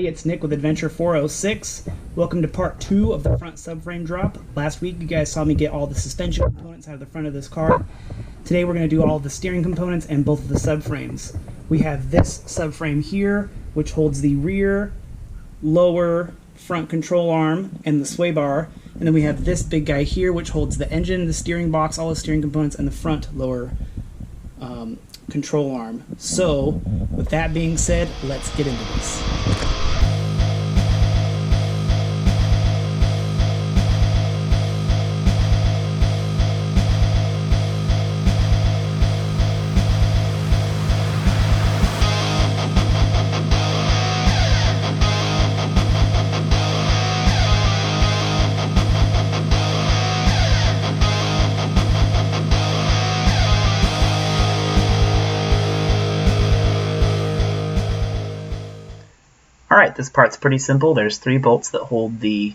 It's Nick with Adventure 406. Welcome to part 2 of the front subframe drop. Last week you guys saw me get all the suspension components out of the front of this car. Today we're going to do all the steering components and both of the subframes. We have this subframe here, which holds the rear, lower, front control arm, and the sway bar. And then we have this big guy here, which holds the engine, the steering box, all the steering components, and the front lower control arm. So, with that being said, let's get into this. Alright, this part's pretty simple. There's 3 bolts that hold the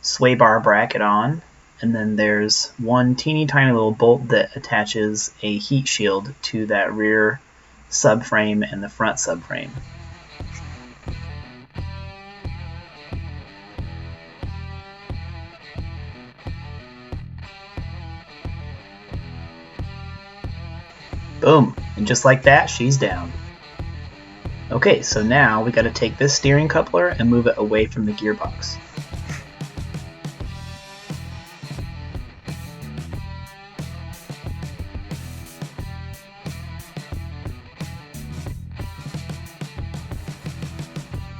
sway bar bracket on, and then there's one teeny tiny little bolt that attaches a heat shield to that rear subframe and the front subframe. Boom! And just like that, she's down. Okay, so now we got to take this steering coupler and move it away from the gearbox.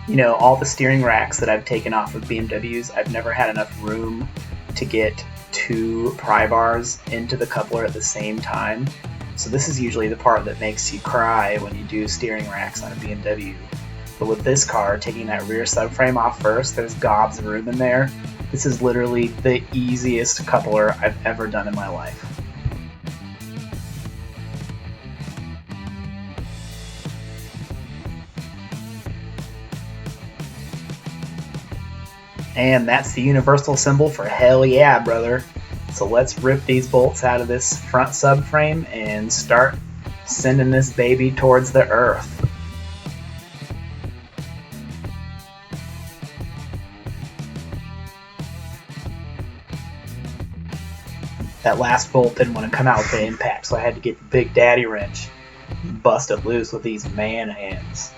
You know, all the steering racks that I've taken off of BMWs, I've never had enough room to get 2 pry bars into the coupler at the same time. So this is usually the part that makes you cry when you do steering racks on a BMW. But with this car, taking that rear subframe off first, there's gobs of room in there. This is literally the easiest coupler I've ever done in my life. And that's the universal symbol for hell yeah, brother. So let's rip these bolts out of this front subframe and start sending this baby towards the earth. That last bolt didn't want to come out with the impact, so I had to get the big daddy wrench and bust it loose with these man hands.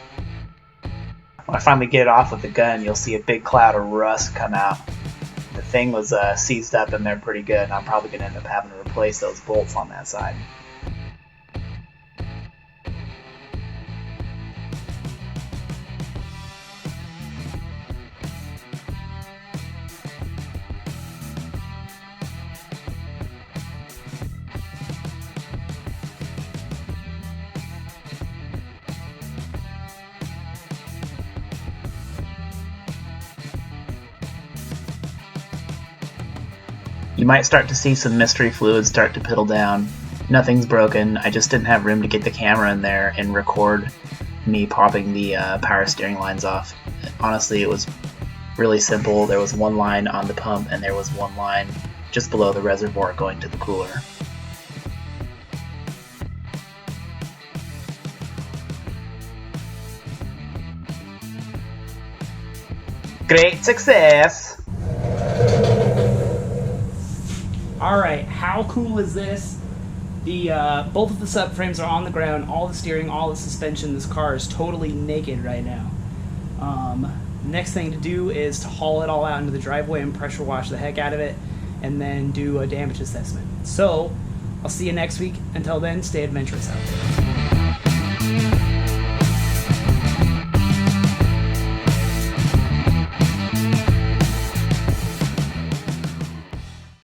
When I finally get it off with the gun, you'll see a big cloud of rust come out. The thing was seized up in there pretty good, and I'm probably going to end up having to replace those bolts on that side. You might start to see some mystery fluid start to piddle down. Nothing's broken, I just didn't have room to get the camera in there and record me popping the power steering lines off. Honestly, it was really simple. There was one line on the pump and there was one line just below the reservoir going to the cooler. Great success! Alright, how cool is this? Both of the subframes are on the ground, all the steering, all the suspension. This car is totally naked right now. Next thing to do is to haul it all out into the driveway and pressure wash the heck out of it, and then do a damage assessment. So, I'll see you next week. Until then, stay adventurous out there.